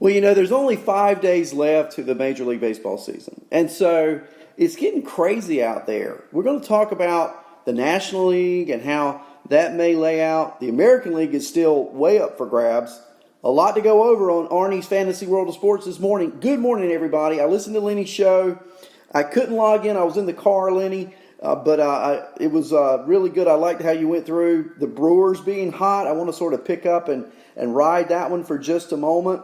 Well, there's only 5 days left to the Major League Baseball season. And so it's getting crazy out there. We're going to talk about the National League and how that may lay out. The American League is still way up for grabs. A lot to go over on Arnie's Fantasy World of Sports this morning. Good morning, everybody. I listened to Lenny's show. I couldn't log in. I was in the car, Lenny. But it was really good. I liked how you went through the Brewers being hot. I want to sort of pick up and ride that one for just a moment.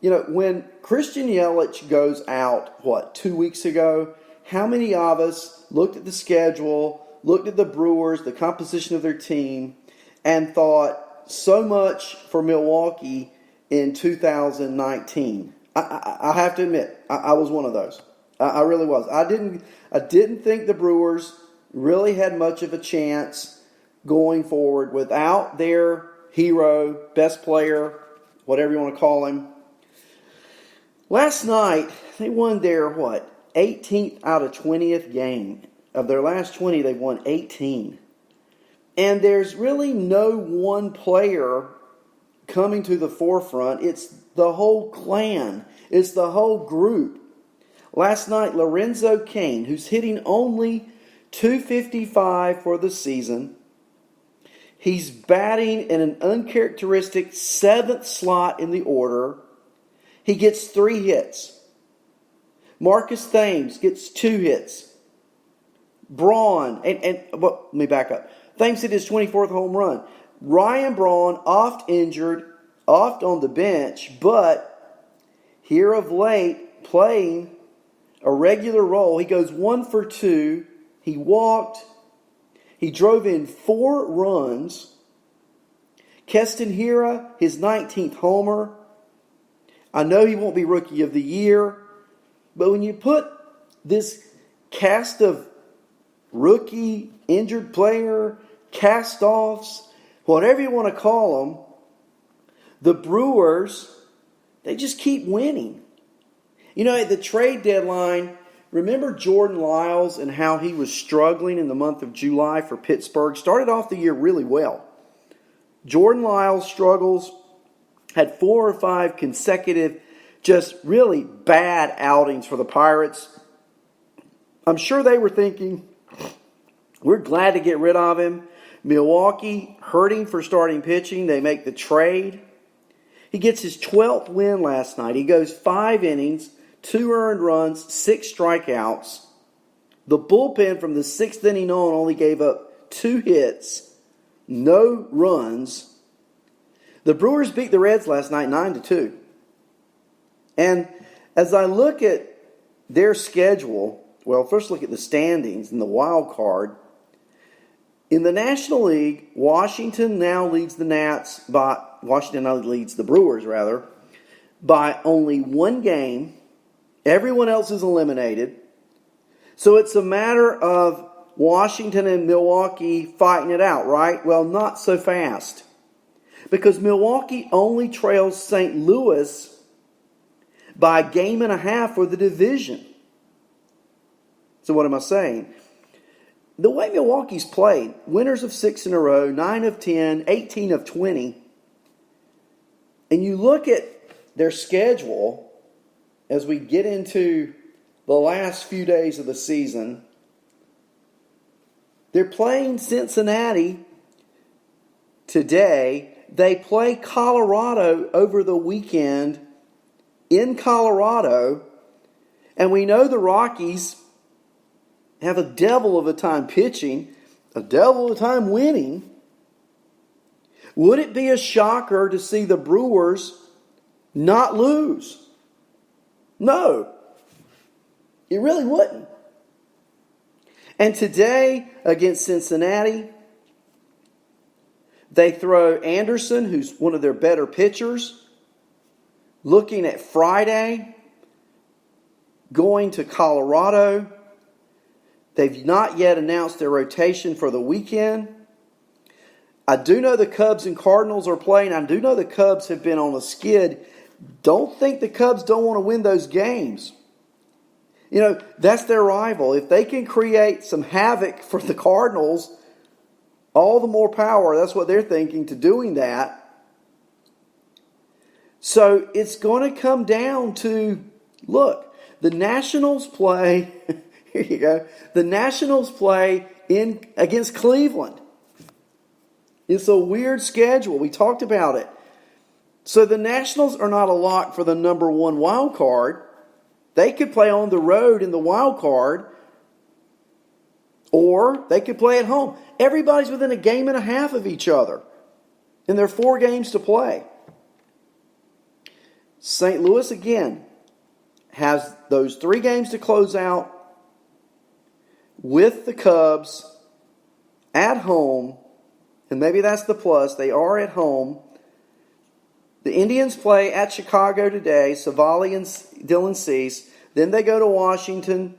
When Christian Yelich goes out, 2 weeks ago, how many of us looked at the schedule, looked at the Brewers, the composition of their team, and thought so much for Milwaukee in 2019? I have to admit, I was one of those. I really was. I didn't think the Brewers really had much of a chance going forward without their hero, best player, whatever you want to call him. Last night, they won their, 18th out of 20th game. Of their last 20, they've won 18. And there's really no one player coming to the forefront. It's the whole clan. It's the whole group. Last night, Lorenzo Cain, who's hitting only .255 for the season, he's batting in an uncharacteristic 7th slot in the order. He gets 3 hits. Marcus Thames gets 2 hits. Braun, let me back up. Thames hit his 24th home run. Ryan Braun, oft injured, oft on the bench, but here of late, playing a regular role. He goes 1 for 2. He walked. He drove in 4 runs. Keston Hiura, his 19th homer. I know he won't be Rookie of the Year, but when you put this cast of rookie, injured player, cast-offs, whatever you want to call them, the Brewers, they just keep winning. At the trade deadline, remember Jordan Lyles and how he was struggling in the month of July for Pittsburgh? Started off the year really well. Jordan Lyles struggles, had 4 or 5 consecutive, just really bad outings for the Pirates. I'm sure they were thinking, we're glad to get rid of him. Milwaukee hurting for starting pitching. They make the trade. He gets his 12th win last night. He goes 5 innings, 2 earned runs, 6 strikeouts. The bullpen from the 6th inning on only gave up 2 hits, no runs. The Brewers beat the Reds last night 9-2. And as I look at their schedule, first look at the standings and the wild card. In the National League, Washington now leads the Brewers by only 1 game. Everyone else is eliminated. So it's a matter of Washington and Milwaukee fighting it out, right? Well, not so fast. Because Milwaukee only trails St. Louis by a game and a half for the division. So what am I saying? The way Milwaukee's played, winners of 6 in a row, 9 of 10, 18 of 20. And you look at their schedule as we get into the last few days of the season. They're playing Cincinnati today. They play Colorado over the weekend in Colorado. And we know the Rockies have a devil of a time pitching, a devil of a time winning. Would it be a shocker to see the Brewers not lose? No, it really wouldn't. And today against Cincinnati, they throw Anderson, who's one of their better pitchers. Looking at Friday, going to Colorado. They've not yet announced their rotation for the weekend. I do know the Cubs and Cardinals are playing. I do know the Cubs have been on a skid. Don't think the Cubs don't want to win those games. That's their rival. If they can create some havoc for the Cardinals, all the more power. That's what they're thinking to doing that. So it's going to come down to, look, the Nationals play, here you go, the Nationals play against Cleveland. It's a weird schedule. We talked about it. So the Nationals are not a lock for the number one wild card. They could play on the road in the wild card, or they could play at home. Everybody's within a game and a half of each other, and there are 4 games to play. St. Louis, again, has those 3 games to close out with the Cubs at home, and maybe that's the plus. They are at home. The Indians play at Chicago today, Savali and Dylan Cease. Then they go to Washington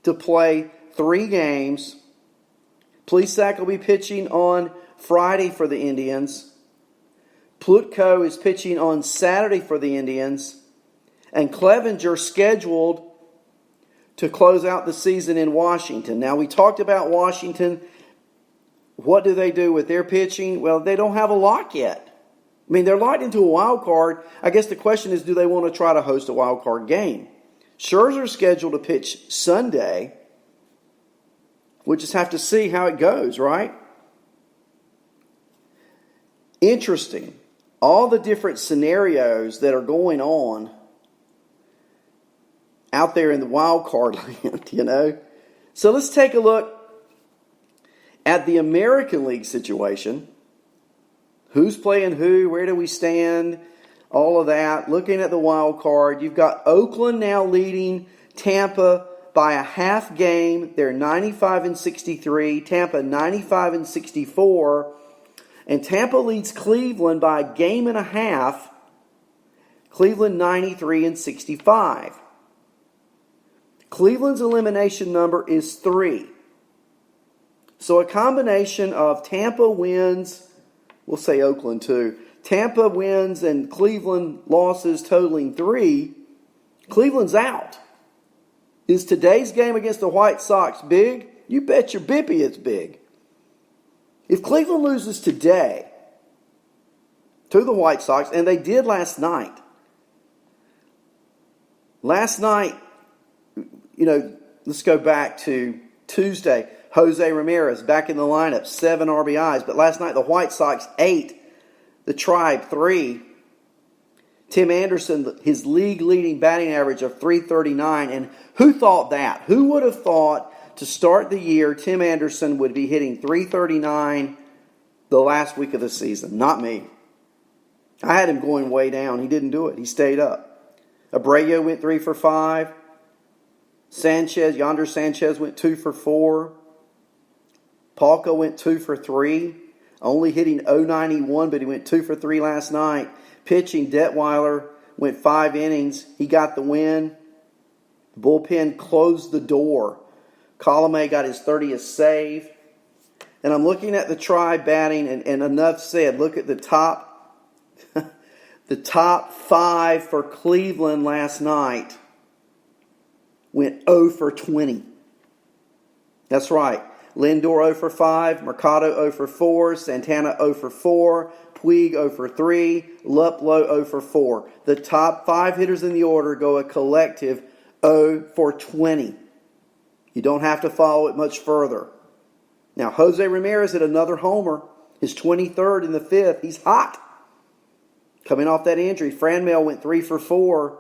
to play 3 games. Plesac will be pitching on Friday for the Indians. Plutko is pitching on Saturday for the Indians. And Clevenger scheduled to close out the season in Washington. Now, we talked about Washington. What do they do with their pitching? Well, they don't have a lock yet. I mean, they're locked into a wild card. I guess the question is, do they want to try to host a wild card game? Scherzer's scheduled to pitch Sunday. We'll just have to see how it goes, right? Interesting. All the different scenarios that are going on out there in the wild card land, you know. So let's take a look at the American League situation. Who's playing who? Where do we stand? All of that. Looking at the wild card, you've got Oakland now leading Tampa by a half game. They're 95-63. Tampa 95-64. And Tampa leads Cleveland by a game and a half. Cleveland 93-65. Cleveland's elimination number is 3. So a combination of Tampa wins, we'll say Oakland too. Tampa wins and Cleveland losses totaling 3. Cleveland's out. Is today's game against the White Sox big? You bet your bippy it's big. If Cleveland loses today to the White Sox, and they did last night. Last night, you know, let's go back to Tuesday. Jose Ramirez back in the lineup, 7 RBIs. But last night, the White Sox 8, the Tribe 3. Tim Anderson, his league-leading batting average of .339. And who thought that? Who would have thought to start the year Tim Anderson would be hitting .339 the last week of the season? Not me. I had him going way down. He didn't do it. He stayed up. Abreu went 3 for 5. Yonder Sanchez went 2 for 4. Palka went 2 for 3. Only hitting .091, but he went 2 for 3 last night. Pitching, Detweiler went 5 innings. He got the win. The bullpen closed the door. Colomé got his 30th save. And I'm looking at the Tribe batting, and enough said. Look at the top, the top 5 for Cleveland last night went 0 for 20. That's right. Lindor 0 for 5, Mercado 0 for 4, Santana 0 for 4, Puig 0 for 3, Luplow 0 for 4. The top 5 hitters in the order go a collective 0 for 20. You don't have to follow it much further. Now, Jose Ramirez hit another homer, his 23rd in the 5th. He's hot. Coming off that injury, Franmil went 3 for 4.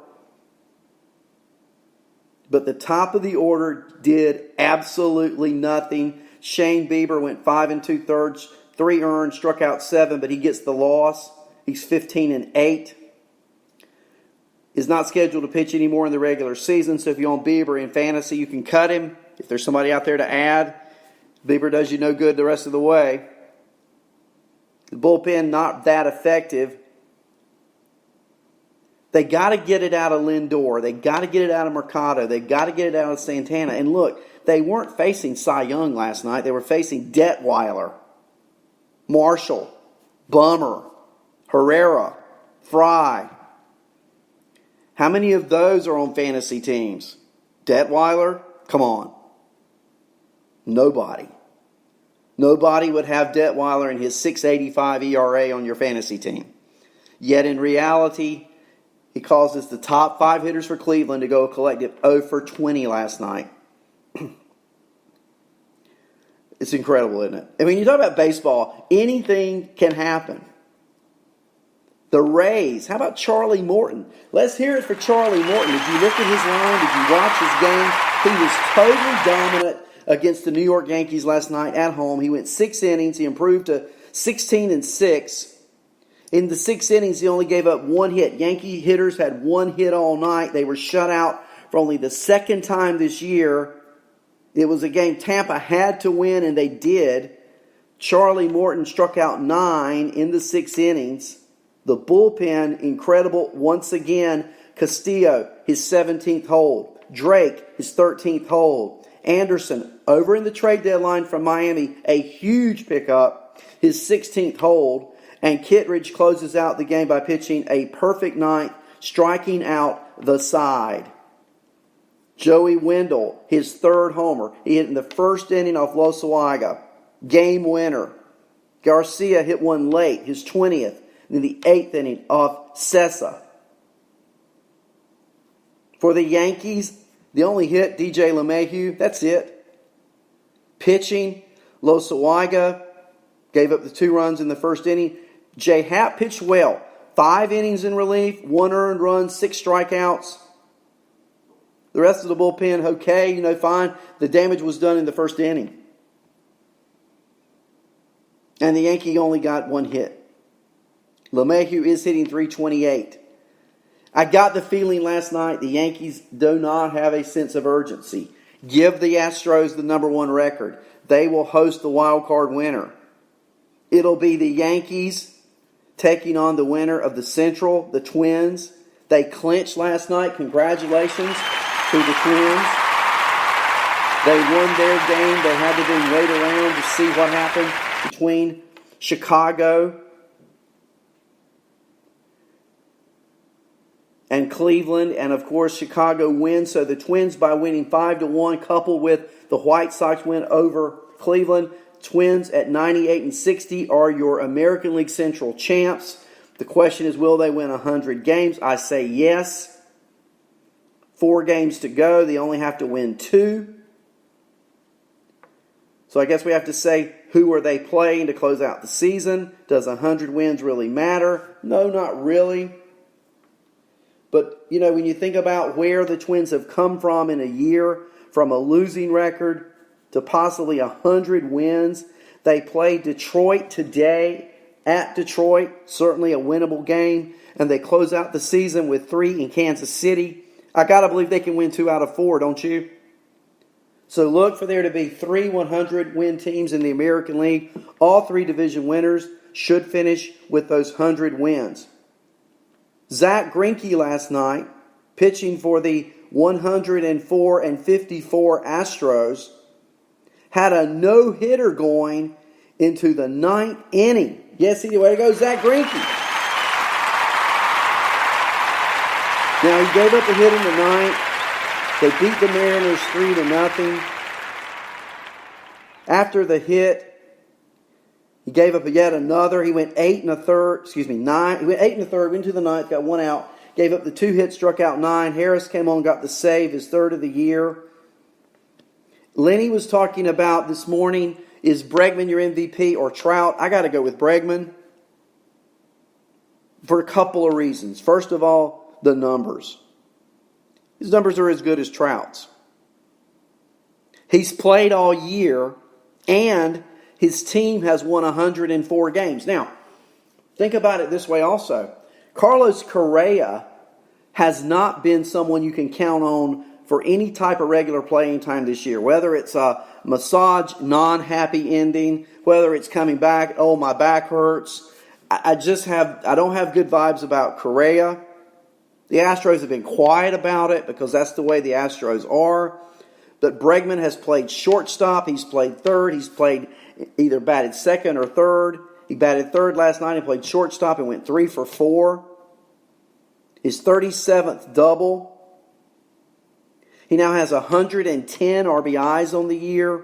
But the top of the order did absolutely nothing. Shane Bieber went 5 2/3, 3 earned, struck out 7, but he gets the loss. He's 15-8. Is not scheduled to pitch anymore in the regular season, so if you own Bieber in fantasy, you can cut him. If there's somebody out there to add, Bieber does you no good the rest of the way. The bullpen not that effective. They got to get it out of Lindor. They got to get it out of Mercado. They got to get it out of Santana. And look, they weren't facing Cy Young last night. They were facing Detweiler, Marshall, Bummer, Herrera, Fry. How many of those are on fantasy teams? Detweiler? Come on. Nobody. Nobody would have Detweiler and his 6.85 ERA on your fantasy team. Yet in reality, he causes the top 5 hitters for Cleveland to go a collective 0 for 20 last night. It's incredible, isn't it? I mean, you talk about baseball, anything can happen. The Rays, how about Charlie Morton? Let's hear it for Charlie Morton. Did you look at his line? Did you watch his game? He was totally dominant against the New York Yankees last night at home. He went 6 innings. He improved to 16-6. In the 6 innings, he only gave up 1 hit. Yankee hitters had 1 hit all night. They were shut out for only the second time this year. It was a game Tampa had to win, and they did. Charlie Morton struck out 9 in the 6 innings. The bullpen, incredible. Once again, Castillo, his 17th hold. Drake, his 13th hold. Anderson, over in the trade deadline from Miami, a huge pickup, his 16th hold. And Kittredge closes out the game by pitching a perfect ninth, striking out the side. Joey Wendell, his 3rd homer. He hit in the 1st inning off Losawaga. Game winner. Garcia hit one late, his 20th. In the 8th inning off Sessa. For the Yankees, the only hit, DJ LeMahieu. That's it. Pitching, Losawaga gave up the 2 runs in the 1st inning. Jay Happ pitched well. 5 innings in relief, 1 earned run, 6 strikeouts. The rest of the bullpen, okay, fine. The damage was done in the 1st inning. And the Yankee only got 1 hit. LeMahieu is hitting .328. I got the feeling last night the Yankees do not have a sense of urgency. Give the Astros the number 1 record. They will host the wild card winner. It'll be the Yankees taking on the winner of the Central, the Twins. They clinched last night. Congratulations to the Twins. They won their game. They had to then wait around to see what happened between Chicago and Cleveland. And, of course, Chicago wins. So the Twins, by winning 5-1, coupled with the White Sox win over Cleveland, Twins at 98-60 are your American League Central champs. The question is, will they win 100 games? I say yes. 4 games to go. They only have to win 2. So I guess we have to say, who are they playing to close out the season? Does 100 wins really matter? No, not really. But, when you think about where the Twins have come from in a year, from a losing record to possibly 100 wins. They play Detroit today at Detroit, certainly a winnable game. And they close out the season with 3 in Kansas City. I got to believe they can win 2 out of 4, don't you? So look for there to be 3 100-win teams in the American League. All 3 division winners should finish with those 100 wins. Zach Greinke last night, pitching for the 104-54 Astros, had a no-hitter going into the 9th inning. Yes, he did. Way to go, Zach Greinke. Now, he gave up a hit in the 9th. They beat the Mariners 3-0. After the hit, he gave up yet another. He went 9. He went 8 1/3, went to the 9th, got 1 out. Gave up the 2 hits, struck out 9. Harris came on, got the save, his 3rd of the year. Lenny was talking about this morning, is Bregman your MVP or Trout? I got to go with Bregman for a couple of reasons. First of all, the numbers. His numbers are as good as Trout's. He's played all year, and his team has won 104 games. Now, think about it this way also. Carlos Correa has not been someone you can count on for any type of regular playing time this year. Whether it's a massage, non-happy ending, whether it's coming back, oh, my back hurts. I don't have good vibes about Correa. The Astros have been quiet about it because that's the way the Astros are. But Bregman has played shortstop. He's played third. He's played either batted second or third. He batted third last night and played shortstop and went 3 for 4. His 37th double. He now has 110 RBIs on the year.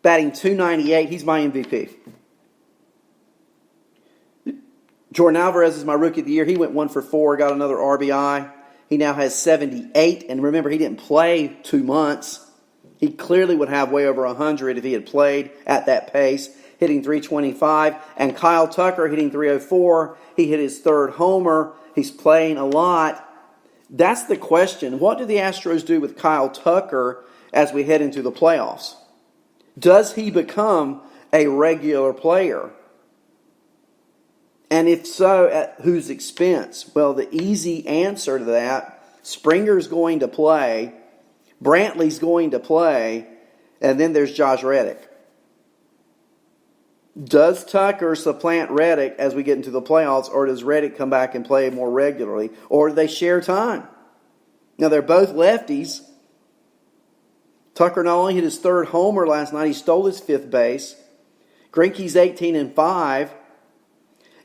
Batting .298. He's my MVP. Jordan Alvarez is my rookie of the year. He went 1 for 4, got another RBI. He now has 78. And remember, he didn't play 2 months. He clearly would have way over 100 if he had played at that pace, hitting 325. And Kyle Tucker hitting 304. He hit his 3rd homer. He's playing a lot. That's the question. What do the Astros do with Kyle Tucker as we head into the playoffs? Does he become a regular player? And if so, at whose expense? Well, the easy answer to that, Springer's going to play, Brantley's going to play, and then there's Josh Reddick. Does Tucker supplant Reddick as we get into the playoffs, or does Reddick come back and play more regularly, or do they share time? Now, they're both lefties. Tucker not only hit his 3rd homer last night, he stole his 5th base. Greinke's 18-5.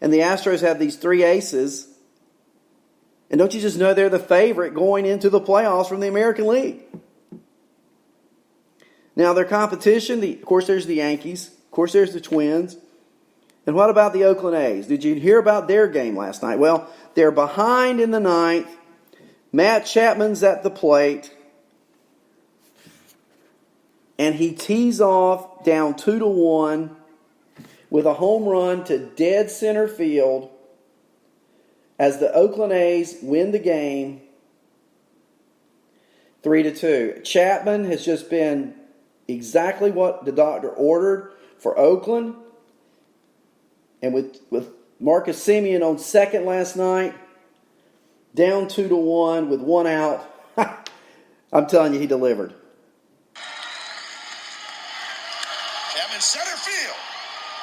And the Astros have these 3 aces. And don't you just know they're the favorite going into the playoffs from the American League? Now, their competition, of course, there's the Yankees. Of course, there's the Twins. And what about the Oakland A's? Did you hear about their game last night? Well, they're behind in the 9th. Matt Chapman's at the plate. And he tees off down 2-1 with a home run to dead center field as the Oakland A's win the game 3-2. Chapman has just been exactly what the doctor ordered for Oakland. And with Marcus Semien on second last night, down 2-1 with 1 out, I'm telling you, he delivered. Chapman center field.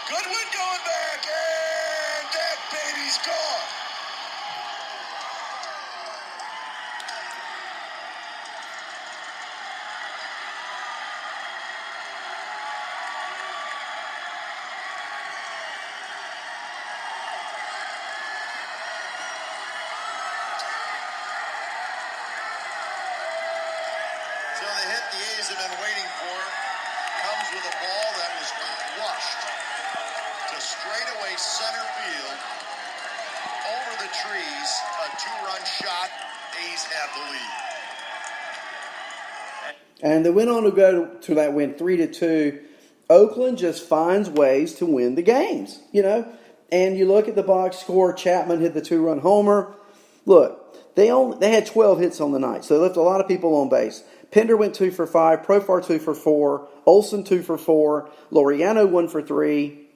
Goodwin going back, and that baby's gone. So the hit the A's have been waiting for comes with a ball that was crushed to straightaway center field over the trees. A 2-run shot. A's have the lead. And they went on to go to that win 3-2. Oakland just finds ways to win the games, And you look at the box score. Chapman hit the 2-run homer. Look, they had 12 hits on the night, so they left a lot of people on base. Pender went 2 for 5, Profar 2 for 4, Olsen 2 for 4, Laureano 1 for 3.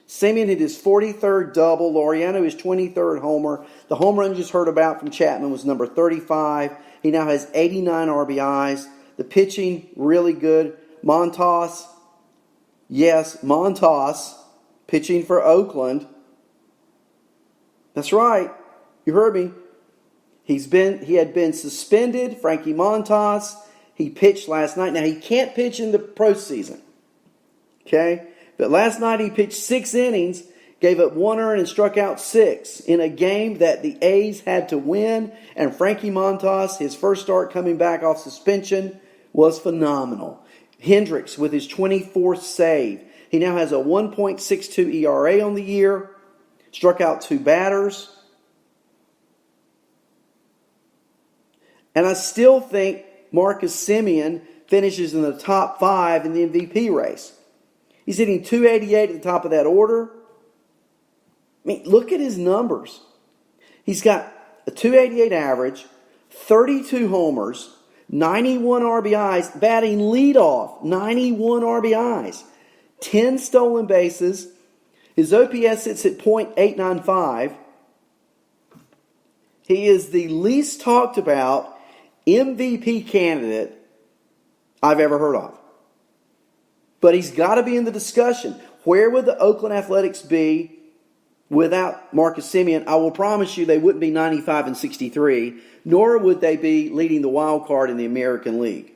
Semien hit his 43rd double, Laureano his 23rd homer. The home run you just heard about from Chapman was number 35. He now has 89 RBIs. The pitching, really good. Montas, pitching for Oakland. That's right, you heard me. He had been suspended, Frankie Montas. He pitched last night. Now, he can't pitch in the postseason. Okay? But last night he pitched 6 innings, gave up 1 earned, and struck out 6 in a game that the A's had to win. And Frankie Montas, his first start coming back off suspension, was phenomenal. Hendricks with his 24th save. He now has a 1.62 ERA on the year. Struck out 2 batters. And I still think Marcus Semien finishes in the top 5 in the MVP race. He's hitting 288 at the top of that order. I mean, look at his numbers. He's got a 288 average, 32 homers, 91 RBIs, batting leadoff, 91 RBIs, 10 stolen bases. His OPS sits at .895. He is the least talked about MVP candidate I've ever heard of. But he's got to be in the discussion. Where would the Oakland Athletics be without Marcus Semien? I will promise you they wouldn't be 95-63, nor would they be leading the wild card in the American League.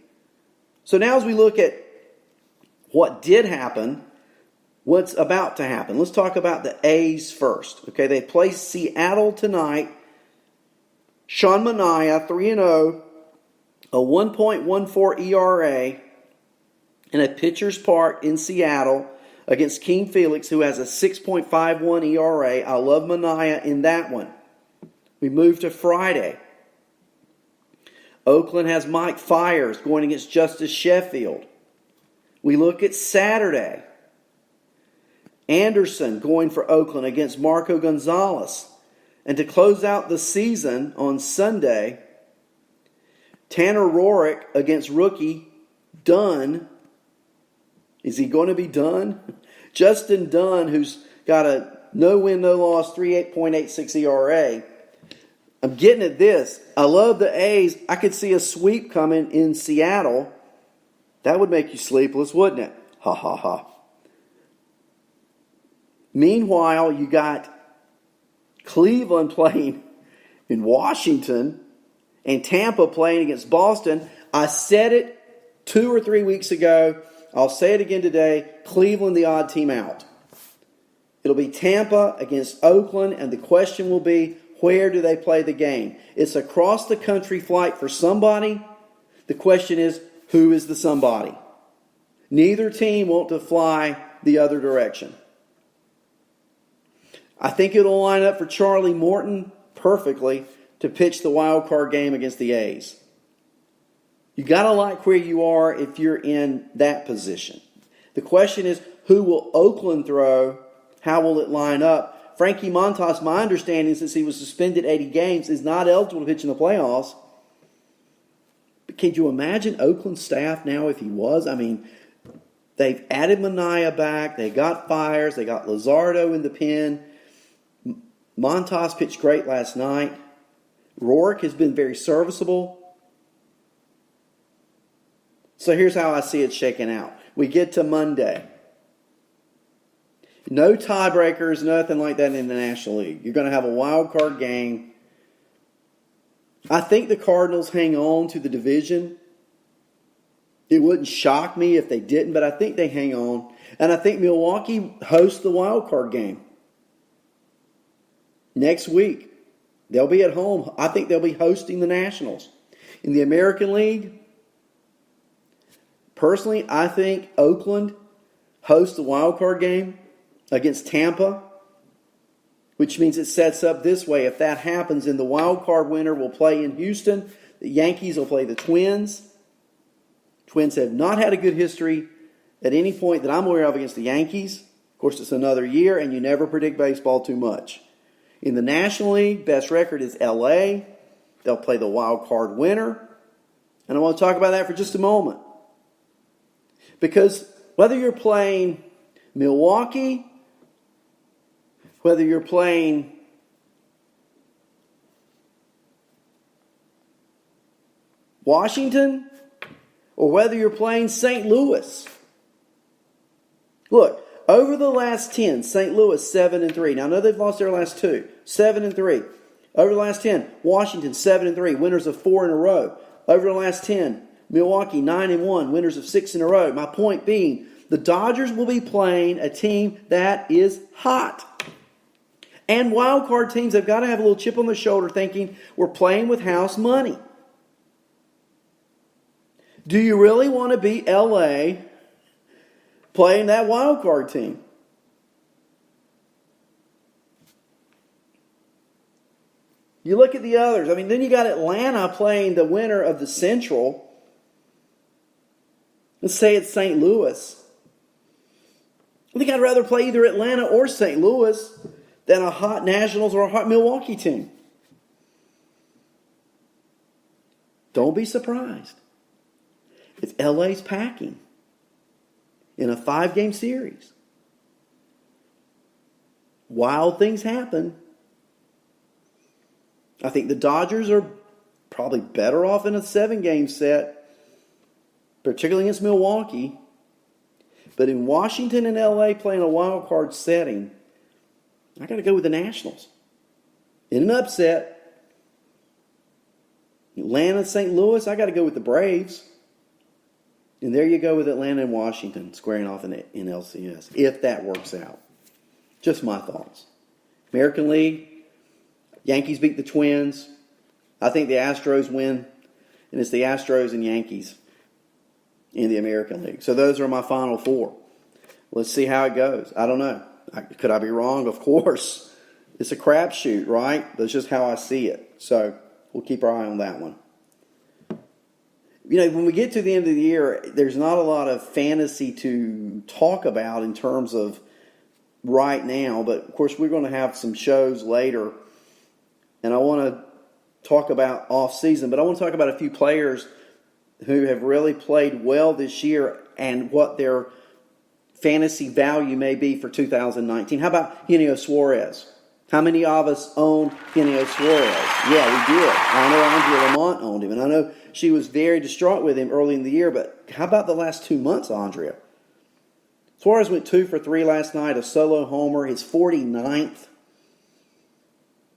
So now as we look at what did happen, what's about to happen, let's talk about the A's first. Okay, they play Seattle tonight. Sean Manaea, 3-0, a 1.14 ERA in a pitcher's park in Seattle against King Felix, who has a 6.51 ERA. I love Manaea in that one. We move to Friday. Oakland has Mike Fiers going against Justice Sheffield. We look at Saturday. Anderson going for Oakland against Marco Gonzalez. And to close out the season on Sunday, Tanner Roark against rookie Dunn. Is he going to be Dunn? Justin Dunn, who's got a no-win, no-loss 3.86 ERA. I'm getting at this. I love the A's. I could see a sweep coming in Seattle. That would make you sleepless, wouldn't it? Ha, ha, ha. Meanwhile, you got Cleveland playing in Washington and Tampa playing against Boston. I said it 2 or 3 weeks ago. I'll say it again today. Cleveland, the odd team out. It'll be Tampa against Oakland, and the question will be, where do they play the game? It's a cross-the-country flight for somebody. The question is, who is the somebody? Neither team want to fly the other direction. I think it'll line up for Charlie Morton perfectly to pitch the wild card game against the A's. You got to like where you are if you're in that position. The question is, who will Oakland throw? How will it line up? Frankie Montas, my understanding, since he was suspended 80 games, is not eligible to pitch in the playoffs. But can you imagine Oakland's staff now if he was? I mean, they've added Manaea back. They got Fiers. They got Luzardo in the pen. Montas pitched great last night. Roark has been very serviceable. So here's how I see it shaking out. We get to Monday. No tiebreakers, nothing like that in the National League. You're going to have a wild card game. I think the Cardinals hang on to the division. It wouldn't shock me if they didn't, but I think they hang on. And I think Milwaukee hosts the wild card game. Next week, they'll be at home. I think they'll be hosting the Nationals. In the American League, personally, I think Oakland hosts the wild card game against Tampa, which means it sets up this way. If that happens, then the wild card winner will play in Houston. The Yankees will play the Twins. Twins have not had a good history at any point that I'm aware of against the Yankees. Of course, it's another year, and you never predict baseball too much. In the National League, best record is LA. They'll play the wild card winner. And I want to talk about that for just a moment. Because whether you're playing Milwaukee, whether you're playing Washington, or whether you're playing St. Louis. Look, over the last 10, St. Louis 7-3. Now I know they've lost their last 2. 7-3. Over the last 10, Washington 7-3, winners of 4 in a row. Over the last 10, Milwaukee 9-1, winners of 6 in a row. My point being, the Dodgers will be playing a team that is hot. And wild card teams have got to have a little chip on their shoulder thinking we're playing with house money. Do you really want to beat LA playing that wild card team? You look at the others. I mean, then you got Atlanta playing the winner of the Central. Let's say it's St. Louis. I think I'd rather play either Atlanta or St. Louis than a hot Nationals or a hot Milwaukee team. Don't be surprised if LA's packing in a 5-game series. Wild things happen. I think the Dodgers are probably better off in a 7-game set, particularly against Milwaukee. But in Washington and LA playing a wild card setting, I got to go with the Nationals. In an upset, Atlanta, St. Louis, I got to go with the Braves. And there you go with Atlanta and Washington squaring off in LCS, if that works out. Just my thoughts. American League, Yankees beat the Twins. I think the Astros win, and it's the Astros and Yankees in the American League. So those are my final 4. Let's see how it goes. I don't know. Could I be wrong? Of course. It's a crapshoot, right? That's just how I see it. So we'll keep our eye on that one. When we get to the end of the year, there's not a lot of fantasy to talk about in terms of right now. But, of course, we're going to have some shows later. And I want to talk about off-season. But I want to talk about a few players who have really played well this year and what their fantasy value may be for 2019. How about Eugenio Suarez? How many of us own Eugenio Suarez? Yeah, we did. I know Andrea Lamont owned him, and I know she was very distraught with him early in the year, but how about the last 2 months, Andrea? Suarez went 2 for 3 last night, a solo homer, his 49th.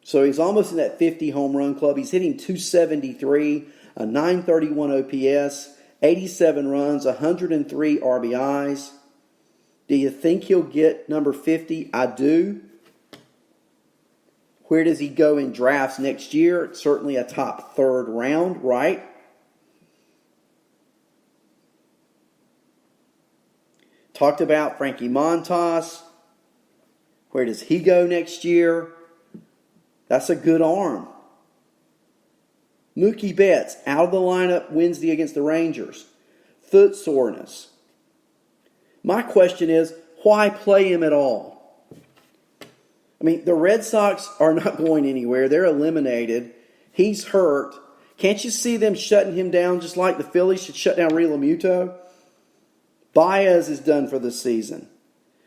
So he's almost in that 50 home run club. He's hitting 273, a 931 OPS, 87 runs, 103 RBIs. Do you think he'll get number 50? I do. Where does he go in drafts next year? It's certainly a top 3rd round, right? Talked about Frankie Montas. Where does he go next year? That's a good arm. Mookie Betts, out of the lineup Wednesday against the Rangers. Foot soreness. My question is, why play him at all? I mean, the Red Sox are not going anywhere. They're eliminated. He's hurt. Can't you see them shutting him down just like the Phillies should shut down Realmuto? Baez is done for the season.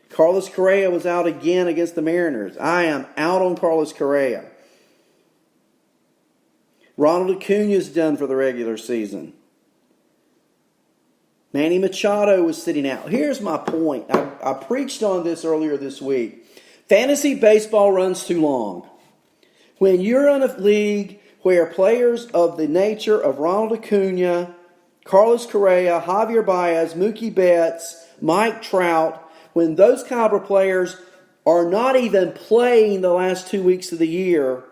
Carlos Correa was out again against the Mariners. I am out on Carlos Correa. Ronald Acuna is done for the regular season. Manny Machado was sitting out. Here's my point. I preached on this earlier this week. Fantasy baseball runs too long. When you're in a league where players of the nature of Ronald Acuna, Carlos Correa, Javier Baez, Mookie Betts, Mike Trout, when those caliber players are not even playing the last 2 weeks of the year,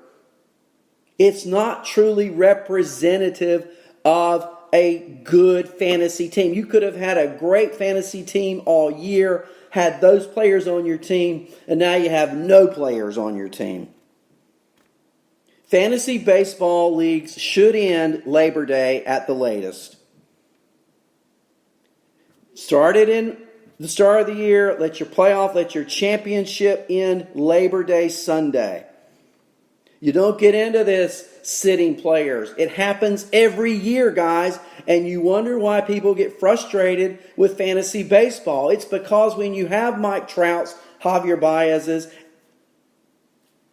it's not truly representative of a good fantasy team. You could have had a great fantasy team all year, had those players on your team, and now you have no players on your team. Fantasy baseball leagues should end Labor Day at the latest. Start it in the start of the year, let your playoff, let your championship end Labor Day Sunday. You don't get into this sitting players. It happens every year, guys, and you wonder why people get frustrated with fantasy baseball. It's because when you have Mike Trout's, Javier Baez's,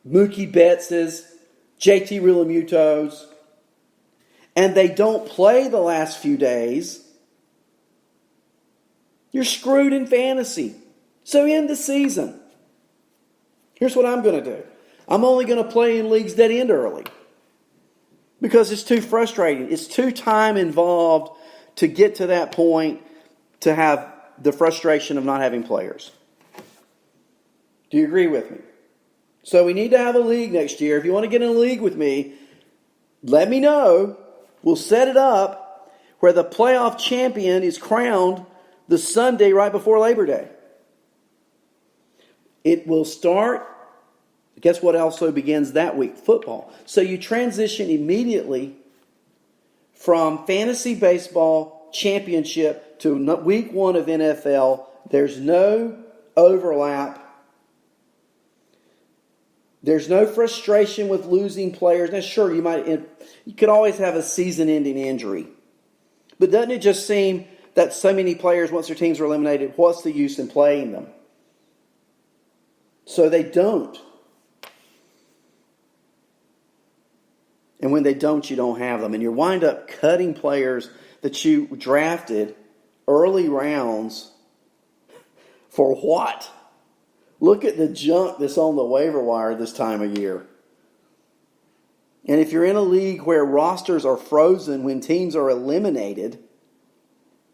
Mookie Betts's, JT Realmuto's, and they don't play the last few days, you're screwed in fantasy. So end the season. Here's what I'm going to do. I'm only going to play in leagues that end early because it's too frustrating. It's too time involved to get to that point to have the frustration of not having players. Do you agree with me? So we need to have a league next year. If you want to get in a league with me, let me know. We'll set it up where the playoff champion is crowned the Sunday right before Labor Day. It will start. Guess what also begins that week? Football. So you transition immediately from fantasy baseball championship to week 1 of NFL. There's no overlap. There's no frustration with losing players. Now, sure, you could always have a season-ending injury. But doesn't it just seem that so many players, once their teams are eliminated, what's the use in playing them? So they don't. And when they don't, you don't have them. And you wind up cutting players that you drafted early rounds for what? Look at the junk that's on the waiver wire this time of year. And if you're in a league where rosters are frozen when teams are eliminated,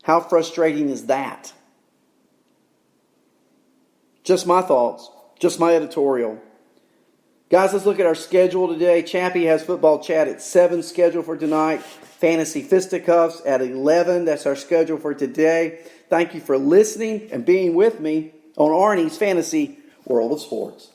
how frustrating is that? Just my thoughts. Just my editorial. Guys, let's look at our schedule today. Chappie has football chat at 7 scheduled for tonight. Fantasy Fisticuffs at 11. That's our schedule for today. Thank you for listening and being with me on Arnie's Fantasy World of Sports.